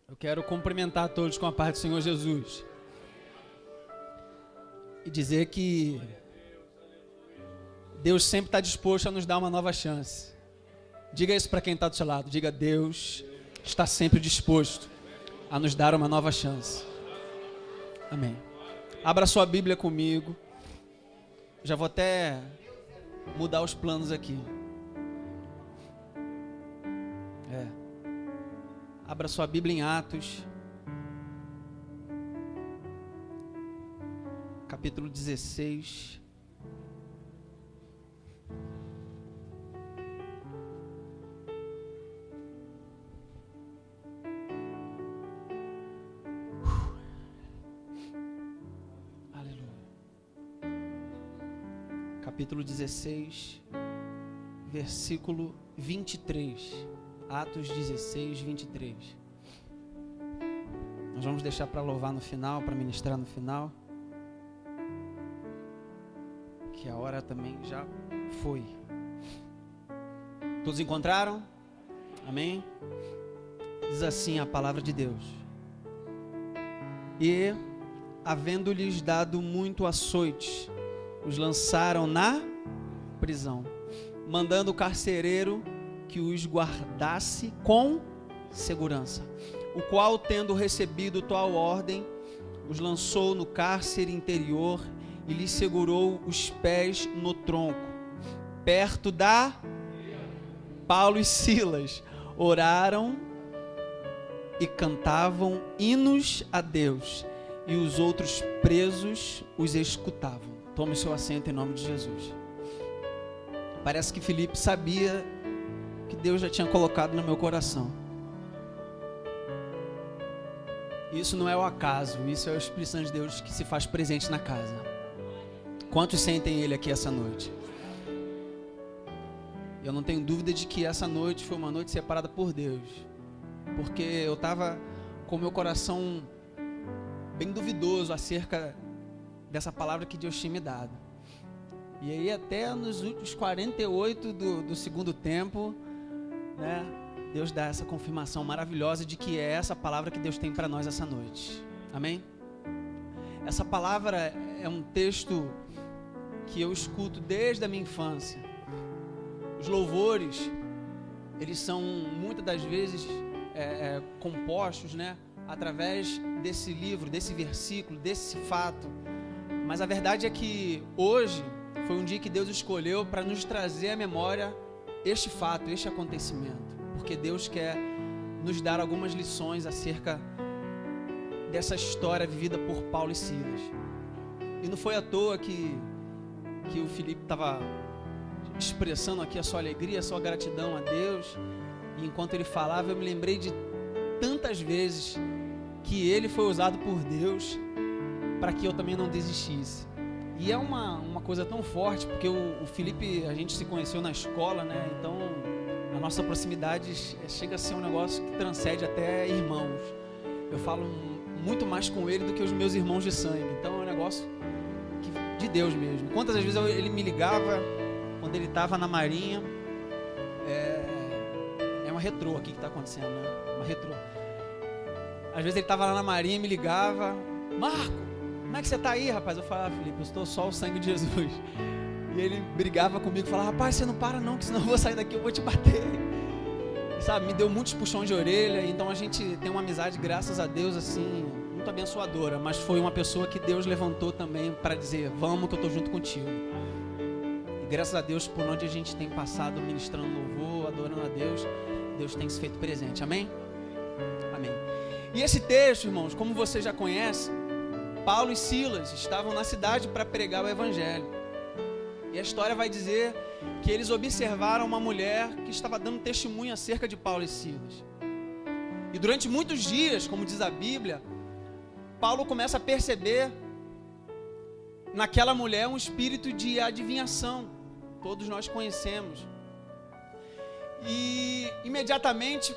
Eu quero cumprimentar todos com a paz do Senhor Jesus e dizer que Deus sempre está disposto a nos dar uma nova chance. Diga isso para quem está do seu lado. Diga: Deus está sempre disposto a nos dar uma nova chance. Amém. Abra sua Bíblia comigo. Já vou até mudar os planos aqui. Abra sua Bíblia em Atos, capítulo 16. Aleluia. Capítulo 16, versículo 23. Atos 16, 23. Nós vamos deixar para louvar no final, para ministrar no final, que a hora também já foi. Todos encontraram? Amém? Diz assim a palavra de Deus: E, havendo-lhes dado muito açoite, os lançaram na prisão, mandando o carcereiro que os guardasse com segurança, o qual, tendo recebido tal ordem, os lançou no cárcere interior e lhes segurou os pés no tronco, perto da... Paulo e Silas oraram e cantavam hinos a Deus, e os outros presos os escutavam. Tome seu assento em nome de Jesus. Parece que Filipe sabia que Deus já tinha colocado no meu coração. Isso não é o acaso, isso é o Espírito Santo de Deus que se faz presente na casa. Quantos sentem Ele aqui essa noite? Eu não tenho dúvida de que essa noite foi uma noite separada por Deus, porque eu estava com o meu coração bem duvidoso acerca dessa palavra que Deus tinha me dado. E aí até nos últimos 48 do segundo tempo, né, Deus dá essa confirmação maravilhosa de que é essa palavra que Deus tem para nós essa noite. Amém? Essa palavra é um texto que eu escuto desde a minha infância. Os louvores, eles são muitas das vezes compostos, né, através desse livro, desse versículo, desse fato. Mas a verdade é que hoje foi um dia que Deus escolheu para nos trazer à memória este fato, este acontecimento, porque Deus quer nos dar algumas lições acerca dessa história vivida por Paulo e Silas. E não foi à toa que o Filipe estava expressando aqui a sua alegria, a sua gratidão a Deus, e enquanto ele falava eu me lembrei de tantas vezes que ele foi usado por Deus para que eu também não desistisse. E é uma coisa tão forte, porque o Felipe, a gente se conheceu na escola, né? Então a nossa proximidade chega a ser um negócio que transcende até irmãos. Eu falo muito mais com ele do que os meus irmãos de sangue. Então é um negócio de Deus mesmo. Quantas vezes ele me ligava quando ele estava na Marinha? É uma retrô aqui que está acontecendo, né? Uma retrô. Às vezes ele estava lá na Marinha e me ligava: Marco, como é que você está aí, rapaz? Eu falava: Felipe, eu estou só o sangue de Jesus. E ele brigava comigo, falava: rapaz, você não para não, que senão eu vou sair daqui, eu vou te bater. E, sabe, me deu muitos puxões de orelha. Então a gente tem uma amizade, graças a Deus, assim, muito abençoadora. Mas foi uma pessoa que Deus levantou também para dizer: vamos que eu estou junto contigo. E graças a Deus, por onde a gente tem passado ministrando louvor, adorando a Deus, Deus tem se feito presente. Amém? Amém. E esse texto, irmãos, como você já conhece, Paulo e Silas estavam na cidade para pregar o evangelho. E a história vai dizer que eles observaram uma mulher que estava dando testemunho acerca de Paulo e Silas. E durante muitos dias, como diz a Bíblia, Paulo começa a perceber naquela mulher um espírito de adivinhação. Todos nós conhecemos. E imediatamente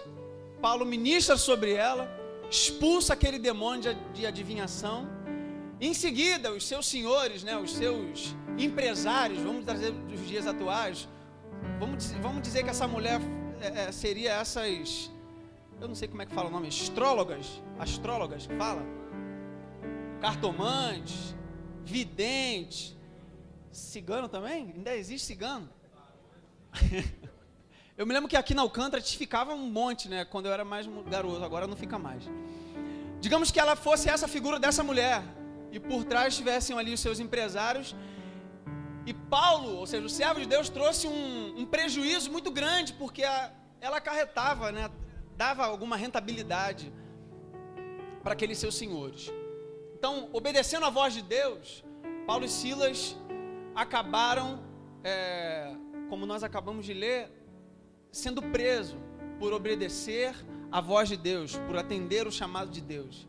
Paulo ministra sobre ela, expulsa aquele demônio de adivinhação. Em seguida, os seus senhores, né, os seus empresários, vamos trazer dos dias atuais, vamos dizer que essa mulher seria eu não sei como é que fala o nome, astrólogas que fala, cartomantes, videntes, cigano também? Ainda existe cigano? Eu me lembro que aqui na Alcântara ficava um monte, né, quando eu era mais garoto, agora não fica mais. Digamos que ela fosse essa figura dessa mulher, e por trás tivessem ali os seus empresários, e Paulo, ou seja, o servo de Deus, trouxe um prejuízo muito grande, porque ela acarretava, né, dava alguma rentabilidade para aqueles seus senhores. Então, obedecendo a voz de Deus, Paulo e Silas acabaram, como nós acabamos de ler, sendo presos por obedecer a voz de Deus, por atender o chamado de Deus.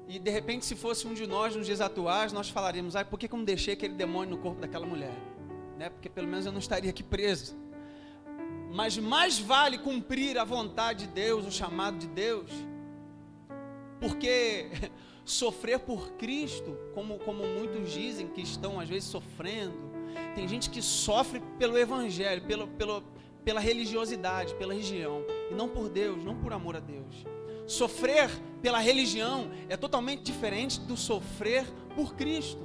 E de repente, se fosse um de nós nos dias atuais, nós falaríamos: por que eu não deixei aquele demônio no corpo daquela mulher? Né? Porque pelo menos eu não estaria aqui preso. Mas mais vale cumprir a vontade de Deus, o chamado de Deus, porque sofrer por Cristo, como muitos dizem que estão às vezes sofrendo, tem gente que sofre pelo evangelho, pela religiosidade, pela religião, e não por Deus, não por amor a Deus. Sofrer pela religião é totalmente diferente do sofrer por Cristo,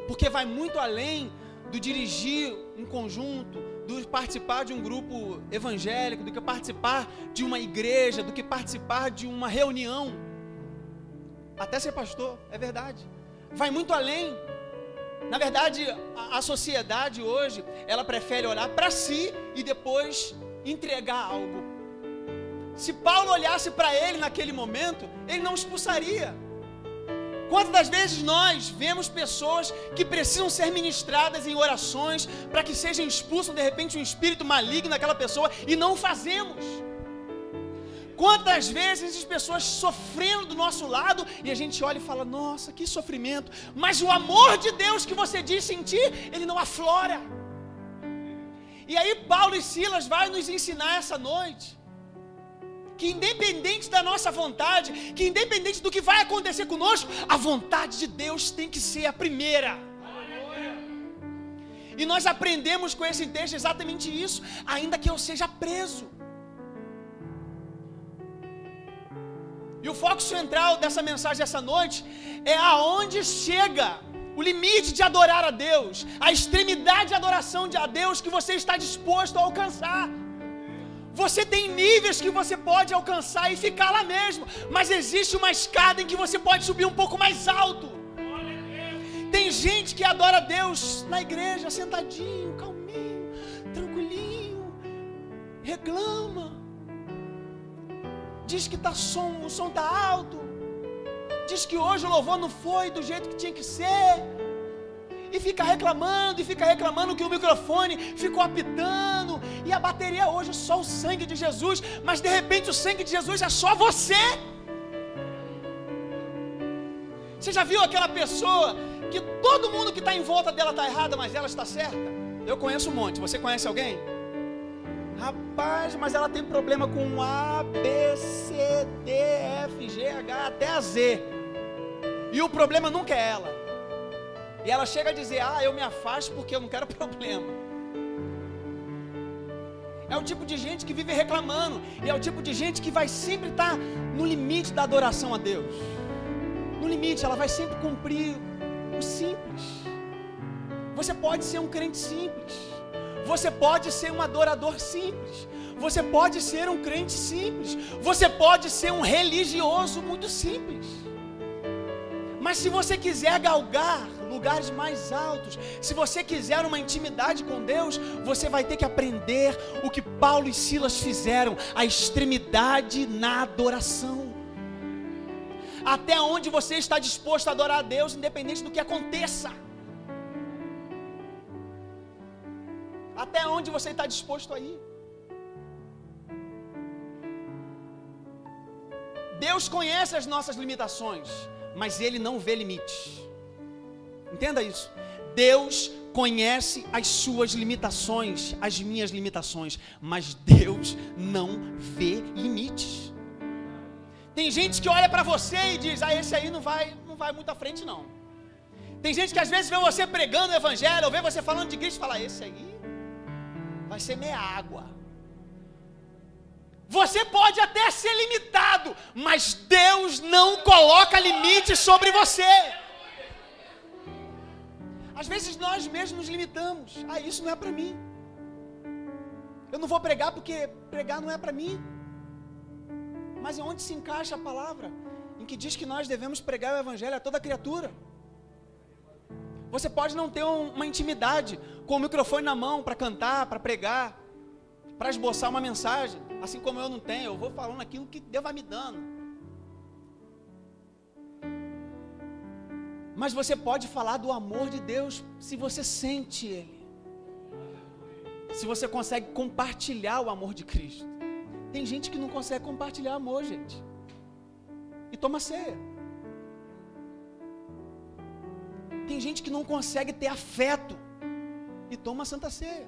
porque vai muito além do dirigir um conjunto, do participar de um grupo evangélico, do que participar de uma igreja, do que participar de uma reunião. Até ser pastor, é verdade. Vai muito além. Na verdade, a sociedade hoje, ela prefere olhar para si e depois entregar algo. Se Paulo olhasse para ele naquele momento, ele não expulsaria. Quantas das vezes nós vemos pessoas que precisam ser ministradas em orações para que sejam expulsos de repente um espírito maligno naquela pessoa e não o fazemos? Quantas vezes as pessoas sofrendo do nosso lado e a gente olha e fala: nossa, que sofrimento, mas o amor de Deus que você diz sentir, ele não aflora. E aí Paulo e Silas vai nos ensinar essa noite que independente da nossa vontade, que independente do que vai acontecer conosco, a vontade de Deus tem que ser a primeira. E nós aprendemos com esse texto exatamente isso, ainda que eu seja preso. E o foco central dessa mensagem essa noite é aonde chega o limite de adorar a Deus, a extremidade de adoração a Deus que você está disposto a alcançar. Você tem níveis que você pode alcançar e ficar lá mesmo, mas existe uma escada em que você pode subir um pouco mais alto. Tem gente que adora a Deus na igreja, sentadinho, calminho, tranquilinho, reclama, diz que o som está alto, diz que hoje o louvor não foi do jeito que tinha que ser, e fica reclamando que o microfone ficou apitando, e a bateria hoje é só o sangue de Jesus, mas de repente o sangue de Jesus é só você. Você já viu aquela pessoa que todo mundo que está em volta dela está errada, mas ela está certa? Eu conheço um monte, você conhece alguém? Rapaz, mas ela tem problema com A, B, C, D, F, G, H, até a Z, e o problema nunca é ela. E ela chega a dizer: eu me afasto porque eu não quero problema. É o tipo de gente que vive reclamando, e é o tipo de gente que vai sempre estar no limite da adoração a Deus. No limite, ela vai sempre cumprir o simples. Você pode ser um crente simples, você pode ser um adorador simples, você pode ser um crente simples, você pode ser um religioso muito simples. Mas se você quiser galgar lugares mais altos, se você quiser uma intimidade com Deus, você vai ter que aprender o que Paulo e Silas fizeram, a extremidade na adoração. Até onde você está disposto a adorar a Deus, independente do que aconteça. Até onde você está disposto a ir. Deus conhece as nossas limitações, mas Ele não vê limites. Entenda isso. Deus conhece as suas limitações, as minhas limitações, mas Deus não vê limites. Tem gente que olha para você e diz: esse aí não vai muito à frente não. Tem gente que às vezes vê você pregando o evangelho, ou vê você falando de Cristo e fala: esse aí vai ser meia água. Você pode até ser limitado, mas Deus não coloca limites sobre você. Às vezes nós mesmos nos limitamos. Isso não é para mim. Eu não vou pregar porque pregar não é para mim. Mas é onde se encaixa a palavra, em que diz que nós devemos pregar o evangelho a toda criatura. Você pode não ter uma intimidade com o microfone na mão para cantar, para pregar, para esboçar uma mensagem, assim como eu não tenho. Eu vou falando aquilo que Deus vai me dando. Mas você pode falar do amor de Deus se você sente Ele, se você consegue compartilhar o amor de Cristo. Tem gente que não consegue compartilhar amor, gente, e toma ceia. Tem gente que não consegue ter afeto e toma Santa Ceia.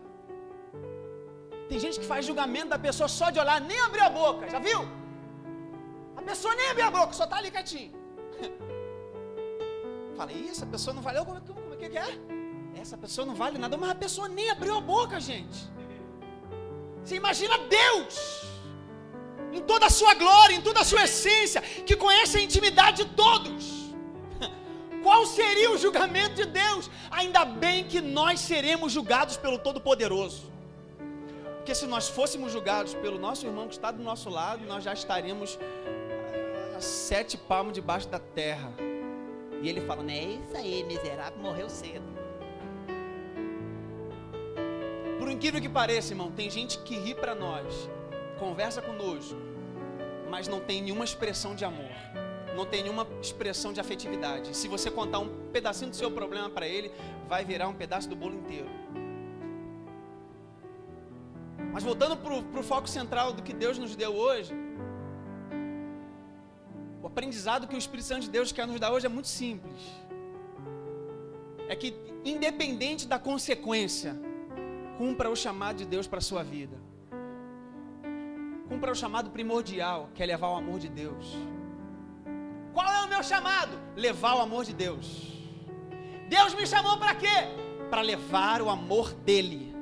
Tem gente que faz julgamento da pessoa só de olhar, nem abriu a boca, já viu? A pessoa nem abriu a boca, só está ali quietinho. Fala, essa pessoa não valeu, como é que é? Essa pessoa não vale nada, mas a pessoa nem abriu a boca, gente. Você imagina Deus, em toda a sua glória, em toda a sua essência, que conhece a intimidade de todos. Qual seria o julgamento de Deus? Ainda bem que nós seremos julgados pelo Todo-Poderoso. Porque se nós fôssemos julgados pelo nosso irmão que está do nosso lado, nós já estaríamos a 7 palmos debaixo da terra. E ele fala, é isso aí, miserável, morreu cedo. Por incrível que pareça, irmão, tem gente que ri para nós, conversa conosco, mas não tem nenhuma expressão de amor, não tem nenhuma expressão de afetividade. Se você contar um pedacinho do seu problema para ele, vai virar um pedaço do bolo inteiro. Mas voltando para o foco central do que Deus nos deu hoje, o aprendizado que o Espírito Santo de Deus quer nos dar hoje é muito simples. É que, independente da consequência, cumpra o chamado de Deus para a sua vida. Cumpra o chamado primordial, que é levar o amor de Deus. Qual é o meu chamado? Levar o amor de Deus. Deus me chamou para quê? Para levar o amor dEle.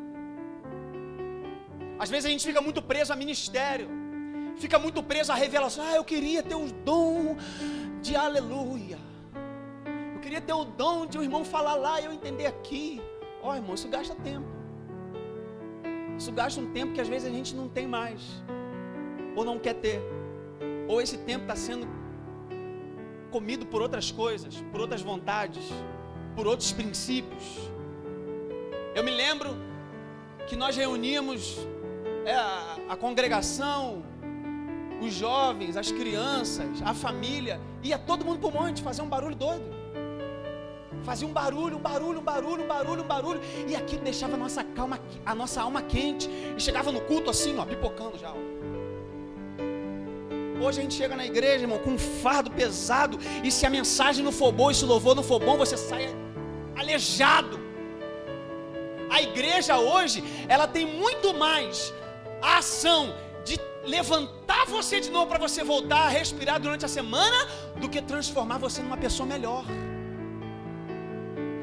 Às vezes a gente fica muito preso a ministério, fica muito preso a revelação. Eu queria ter o dom de aleluia. Eu queria ter o dom de um irmão falar lá e eu entender aqui. Irmão, isso gasta tempo. Isso gasta um tempo que às vezes a gente não tem mais, ou não quer ter, ou esse tempo está sendo comido por outras coisas, por outras vontades, por outros princípios. Eu me lembro que nós reuníamos a congregação, os jovens, as crianças, a família, ia todo mundo para o monte fazer um barulho doido. Fazia um barulho, e aquilo deixava a nossa alma quente, e chegava no culto assim, pipocando já. Hoje a gente chega na igreja, irmão, com um fardo pesado, e se a mensagem não for boa, e se o louvor não for bom, você sai aleijado. A igreja hoje, ela tem muito mais a ação de levantar você de novo para você voltar a respirar durante a semana, do que transformar você numa pessoa melhor.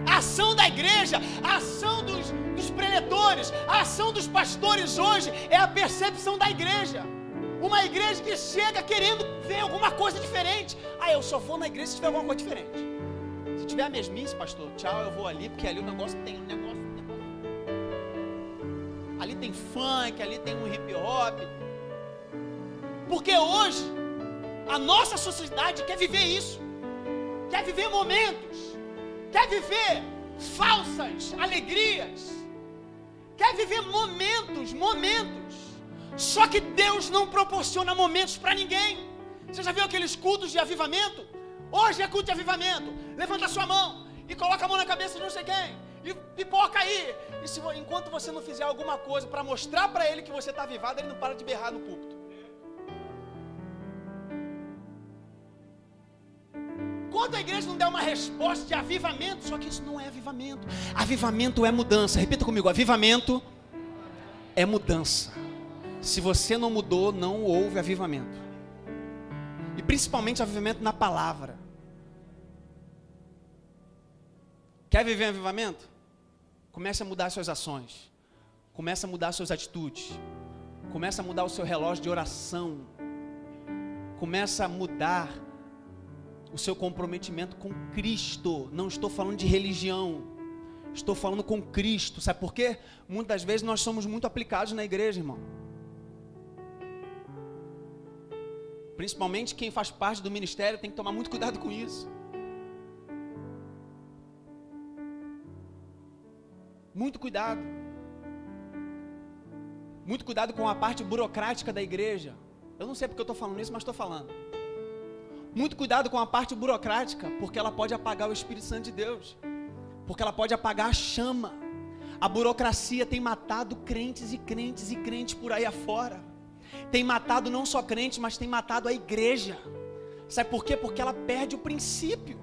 A ação da igreja, a ação dos preletores, a ação dos pastores hoje é a percepção da igreja. Uma igreja que chega querendo ver alguma coisa diferente. Eu só vou na igreja se tiver alguma coisa diferente. Se tiver a mesmice, pastor, tchau, eu vou ali, porque ali o negócio tem um negócio. Ali tem funk, ali tem um hip hop. Porque hoje a nossa sociedade quer viver isso. Quer viver momentos. Quer viver falsas alegrias. Quer viver momentos. Só que Deus não proporciona momentos para ninguém. Você já viu aqueles cultos de avivamento? Hoje é culto de avivamento. Levanta a sua mão e coloca a mão na cabeça de não sei quem. E pipoca aí. E enquanto você não fizer alguma coisa para mostrar para ele que você está avivado, ele não para de berrar no púlpito. Enquanto a igreja não der uma resposta de avivamento, só que isso não é avivamento. Avivamento é mudança. Repita comigo, avivamento é mudança. Se você não mudou, não houve avivamento. E principalmente avivamento na palavra. Quer viver avivamento? Comece a mudar suas ações. Comece a mudar suas atitudes. Começa a mudar o seu relógio de oração. Começa a mudar o seu comprometimento com Cristo. Não estou falando de religião. Estou falando com Cristo. Sabe por quê? Muitas vezes nós somos muito aplicados na igreja, irmão. Principalmente quem faz parte do ministério tem que tomar muito cuidado com isso. Muito cuidado. Muito cuidado com a parte burocrática da igreja. Eu não sei porque eu estou falando isso, mas estou falando. Muito cuidado com a parte burocrática, porque ela pode apagar o Espírito Santo de Deus. Porque ela pode apagar a chama. A burocracia tem matado crentes e crentes e crentes por aí afora. Tem matado não só crentes, mas tem matado a igreja. Sabe por quê? Porque ela perde o princípio.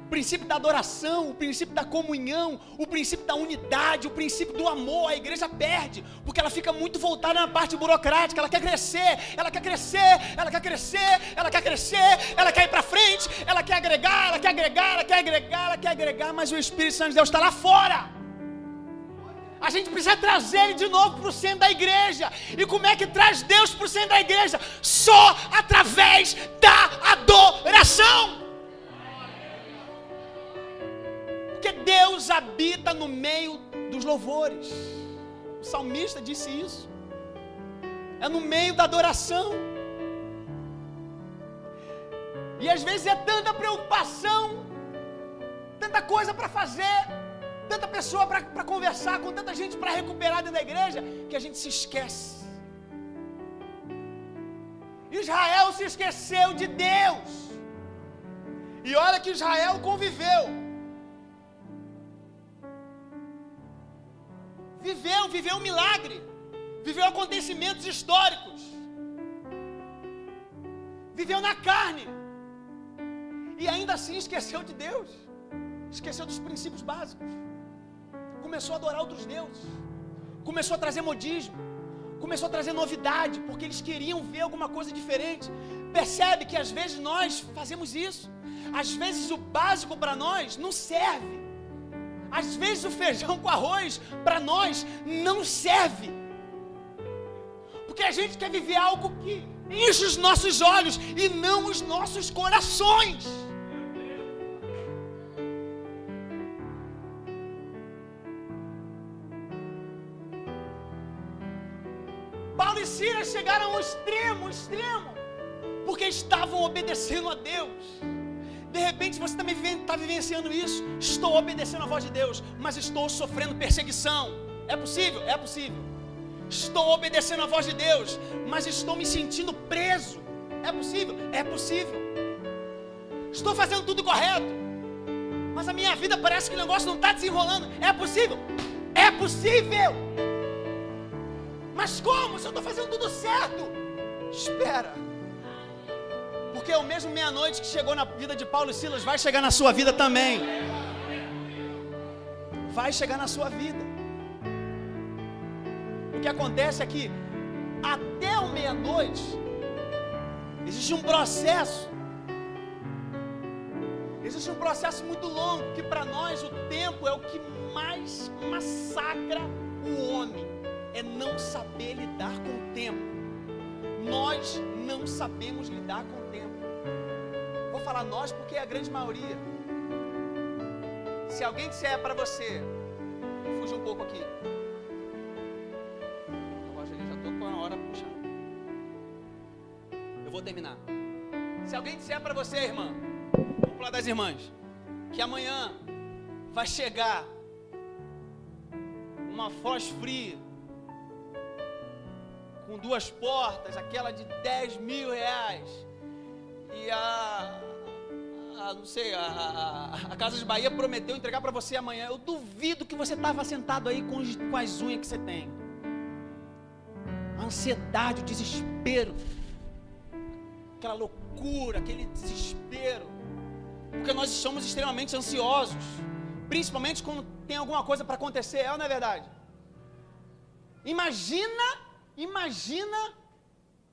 O princípio da adoração, o princípio da comunhão, o princípio da unidade, o princípio do amor. A igreja perde, porque ela fica muito voltada na parte burocrática. Ela quer crescer, ela quer crescer, ela quer crescer, ela quer crescer, ela quer ir para frente, ela quer agregar, ela quer agregar, ela quer agregar, ela quer agregar, mas o Espírito Santo de Deus está lá fora. A gente precisa trazer ele de novo para o centro da igreja. E como é que traz Deus para o centro da igreja? Só através da adoração. Porque Deus habita no meio dos louvores. O salmista disse isso. É no meio da adoração. E às vezes é tanta preocupação, tanta coisa para fazer, tanta pessoa para conversar, com tanta gente para recuperar dentro da igreja, que a gente se esquece. Israel se esqueceu de Deus. E olha que Israel conviveu. Viveu um milagre. Viveu acontecimentos históricos. Viveu na carne. E ainda assim esqueceu de Deus. Esqueceu dos princípios básicos. Começou a adorar outros deuses. Começou a trazer modismo. Começou a trazer novidade, porque eles queriam ver alguma coisa diferente. Percebe que às vezes nós fazemos isso. Às vezes o básico para nós não serve. Às vezes o feijão com arroz para nós não serve. Porque a gente quer viver algo que enche os nossos olhos e não os nossos corações. Paulo e Silas chegaram ao extremo, porque estavam obedecendo a Deus. De repente você também está vivenciando isso. Estou obedecendo a voz de Deus, mas estou sofrendo perseguição. É possível? É possível. Estou obedecendo a voz de Deus, mas estou me sentindo preso. É possível? É possível. Estou fazendo tudo correto, mas a minha vida parece que o negócio não está desenrolando. É possível? É possível. Mas como? Se eu estou fazendo tudo certo? Espera. Porque o mesmo meia-noite que chegou na vida de Paulo e Silas vai chegar na sua vida também. Vai chegar na sua vida. O que acontece é que até o meia-noite existe um processo. Existe um processo muito longo, que para nós o tempo é o que mais massacra o homem. É não saber lidar com o tempo. Nós não sabemos lidar com o tempo. Vou falar nós porque é a grande maioria. Se alguém disser para você, fuja um pouco aqui. Eu já estou com a hora puxando. Eu vou terminar. Se alguém disser para você, irmã, vamos falar das irmãs, que amanhã vai chegar uma Foz Free com 2 portas, aquela de 10 mil reais, e não sei, a Casa de Bahia prometeu entregar para você amanhã. Eu duvido que você estava sentado aí com as unhas que você tem. A ansiedade, o desespero, aquela loucura, aquele desespero, porque nós somos extremamente ansiosos, principalmente quando tem alguma coisa para acontecer, é ou não é verdade? Imagina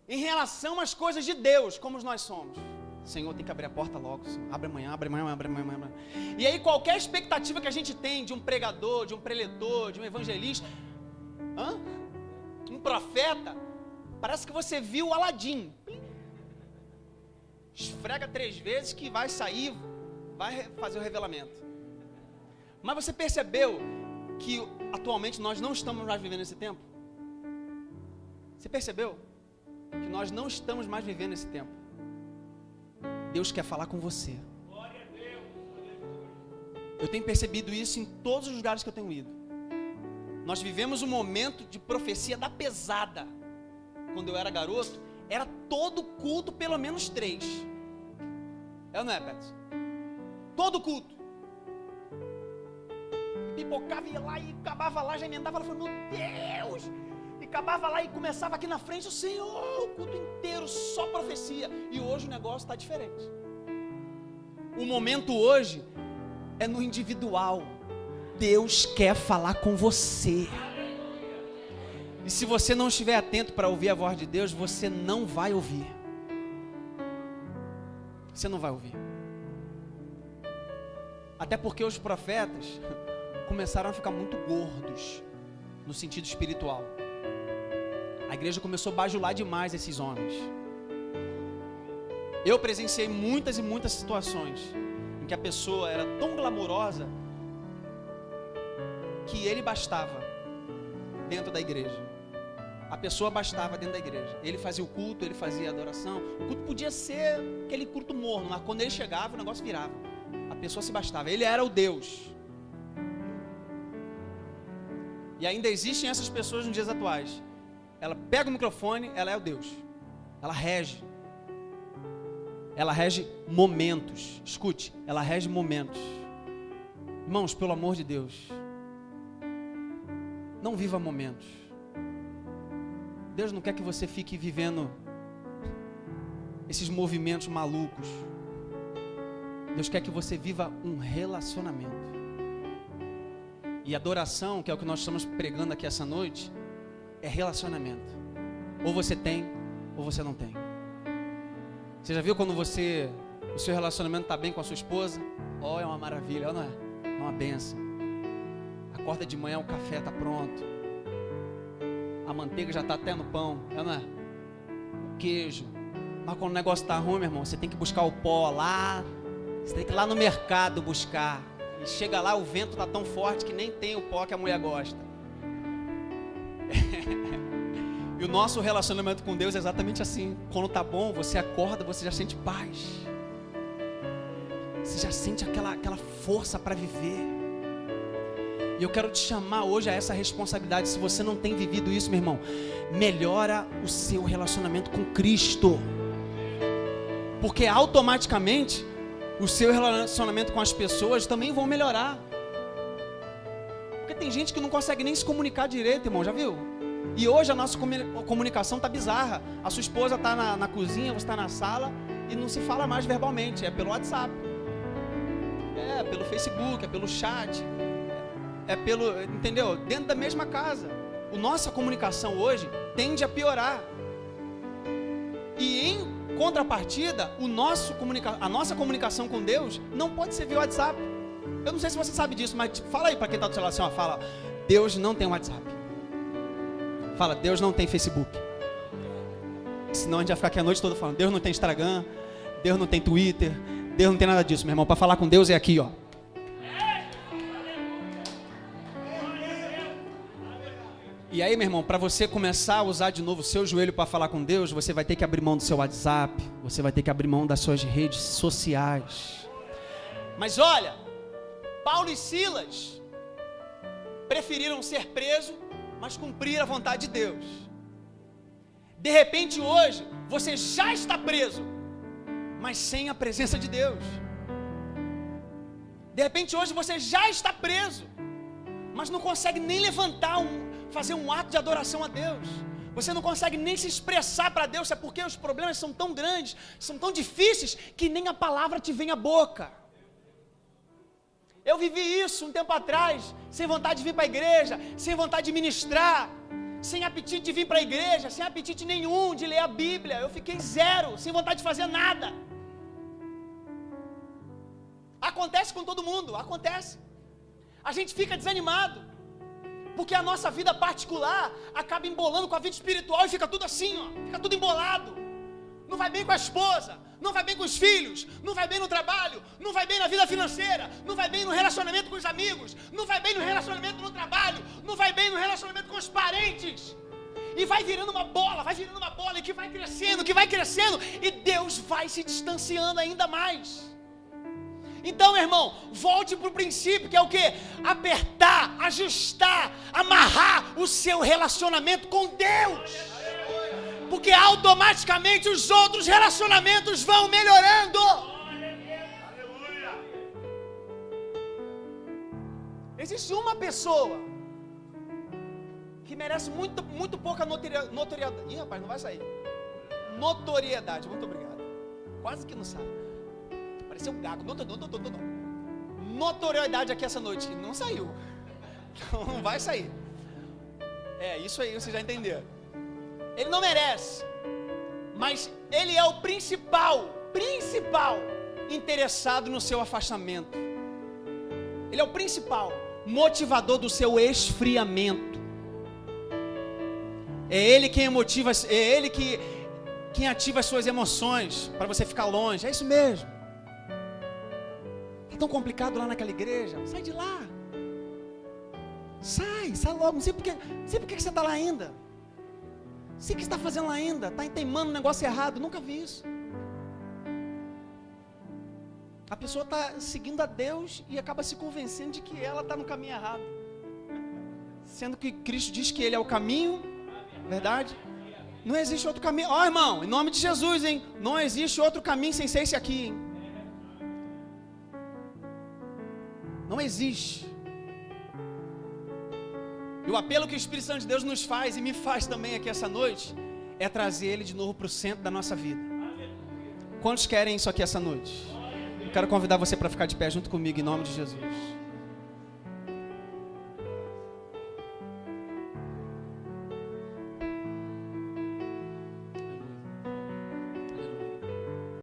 em relação às coisas de Deus, como nós somos. Senhor, tem que abrir a porta logo, Senhor. Abre amanhã. E aí qualquer expectativa que a gente tem de um pregador, de um preletor, de um evangelista, um profeta, parece que você viu o Aladim. Esfrega 3 vezes que vai sair, vai fazer o revelamento. Mas você percebeu que atualmente nós não estamos mais vivendo esse tempo? Você percebeu que nós não estamos mais vivendo esse tempo? Deus quer falar com você. Eu tenho percebido isso em todos os lugares que eu tenho ido. Nós vivemos um momento de profecia da pesada. Quando eu era garoto, era todo culto pelo menos 3. É ou não é, Pets? Todo culto. Pipocava, ia lá e acabava lá, já emendava, ela falou, meu Deus! E acabava lá e começava aqui na frente, o Senhor, o culto inteiro, só profecia. E hoje o negócio está diferente. O momento hoje é no individual. Deus quer falar com você. E se você não estiver atento para ouvir a voz de Deus, você não vai ouvir. Você não vai ouvir. Até porque os profetas começaram a ficar muito gordos no sentido espiritual. A igreja começou a bajular demais esses homens. Eu presenciei muitas e muitas situações em que a pessoa era tão glamurosa que ele bastava dentro da igreja. A pessoa bastava dentro da igreja. Ele fazia o culto, ele fazia a adoração. O culto podia ser aquele culto morno, mas quando ele chegava, o negócio virava. A pessoa se bastava. Ele era o Deus. E ainda existem essas pessoas nos dias atuais. Ela pega o microfone, ela é o Deus. Ela rege. Ela rege momentos. Escute, ela rege momentos. Irmãos, pelo amor de Deus, não viva momentos. Deus não quer que você fique vivendo esses movimentos malucos. Deus quer que você viva um relacionamento. E adoração, que é o que nós estamos pregando aqui essa noite, é relacionamento. Ou você tem, ou você não tem. Você já viu quando o seu relacionamento está bem com a sua esposa? Oh, é uma maravilha, não é? É uma benção. Acorda de manhã, o café está pronto. A manteiga já está até no pão, não é? O queijo. Mas quando o negócio está ruim, meu irmão, você tem que buscar o pó lá. Você tem que ir lá no mercado buscar. E chega lá, o vento está tão forte que nem tem o pó que a mulher gosta. E o nosso relacionamento com Deus é exatamente assim. Quando está bom, você acorda, você já sente paz. Você já sente aquela força para viver. E eu quero te chamar hoje a essa responsabilidade. Se você não tem vivido isso, meu irmão, melhora o seu relacionamento com Cristo. Porque automaticamente o seu relacionamento com as pessoas também vão melhorar. Porque tem gente que não consegue nem se comunicar direito, irmão, já viu? E hoje a nossa comunicação está bizarra. A sua esposa está na cozinha, você está na sala e não se fala mais verbalmente, é pelo WhatsApp. É pelo Facebook, é pelo chat. É pelo, entendeu? Dentro da mesma casa. A nossa comunicação hoje tende a piorar. E em contrapartida, a nossa comunicação com Deus não pode ser via WhatsApp. Eu não sei se você sabe disso, mas fala aí para quem está do seu lado assim, ó, fala, Deus não tem WhatsApp. Fala, Deus não tem Facebook. Senão a gente vai ficar aqui a noite toda falando, Deus não tem Instagram, Deus não tem Twitter, Deus não tem nada disso, meu irmão. Para falar com Deus é aqui, ó. E aí, meu irmão, para você começar a usar de novo o seu joelho para falar com Deus, você vai ter que abrir mão do seu WhatsApp, você vai ter que abrir mão das suas redes sociais. Mas olha, Paulo e Silas preferiram ser presos, mas cumprir a vontade de Deus. De repente hoje, você já está preso, mas sem a presença de Deus. De repente hoje você já está preso, mas não consegue nem fazer um ato de adoração a Deus. Você não consegue nem se expressar para Deus, é porque os problemas são tão grandes, são tão difíceis, que nem a palavra te vem à boca. Eu vivi isso um tempo atrás, sem vontade de vir para a igreja, sem vontade de ministrar, sem apetite de vir para a igreja, sem apetite nenhum de ler a Bíblia. Eu fiquei zero, sem vontade de fazer nada. Acontece com todo mundo, acontece. A gente fica desanimado. Porque a nossa vida particular acaba embolando com a vida espiritual e fica tudo assim, ó, fica tudo embolado. Não vai bem com a esposa, não vai bem com os filhos, não vai bem no trabalho, não vai bem na vida financeira, não vai bem no relacionamento com os amigos, não vai bem no relacionamento no trabalho, não vai bem no relacionamento com os parentes. E vai virando uma bola, e que vai crescendo, e Deus vai se distanciando ainda mais. Então, meu irmão, volte para o princípio, que é o quê? Apertar, ajustar, amarrar o seu relacionamento com Deus. Porque automaticamente os outros relacionamentos vão melhorando. Existe uma pessoa que merece muito pouca notoriedade. Ih, rapaz, não vai sair. Notoriedade, muito obrigado. Quase que não sai. Pareceu um gago. Notoriedade aqui essa noite. Não saiu. Então não vai sair. É, isso aí, você já entendeu. Ele não merece. Mas ele é o principal interessado no seu afastamento. Ele é o principal motivador do seu esfriamento. É ele quem motiva, é ele quem ativa as suas emoções para você ficar longe. É isso mesmo. Tá tão complicado lá naquela igreja. Sai de lá. Sai logo. Não sei por que você está lá ainda. Não sei o que você está fazendo lá ainda. Está teimando um negócio errado. Nunca vi isso. A pessoa está seguindo a Deus e acaba se convencendo de que ela está no caminho errado. Sendo que Cristo diz que Ele é o caminho, verdade? Não existe outro caminho. Ó, irmão, em nome de Jesus, hein? Não existe outro caminho sem ser esse aqui, hein? Não existe. E o apelo que o Espírito Santo de Deus nos faz e me faz também aqui essa noite é trazer Ele de novo para o centro da nossa vida. Quantos querem isso aqui essa noite? Eu quero convidar você para ficar de pé junto comigo em nome de Jesus.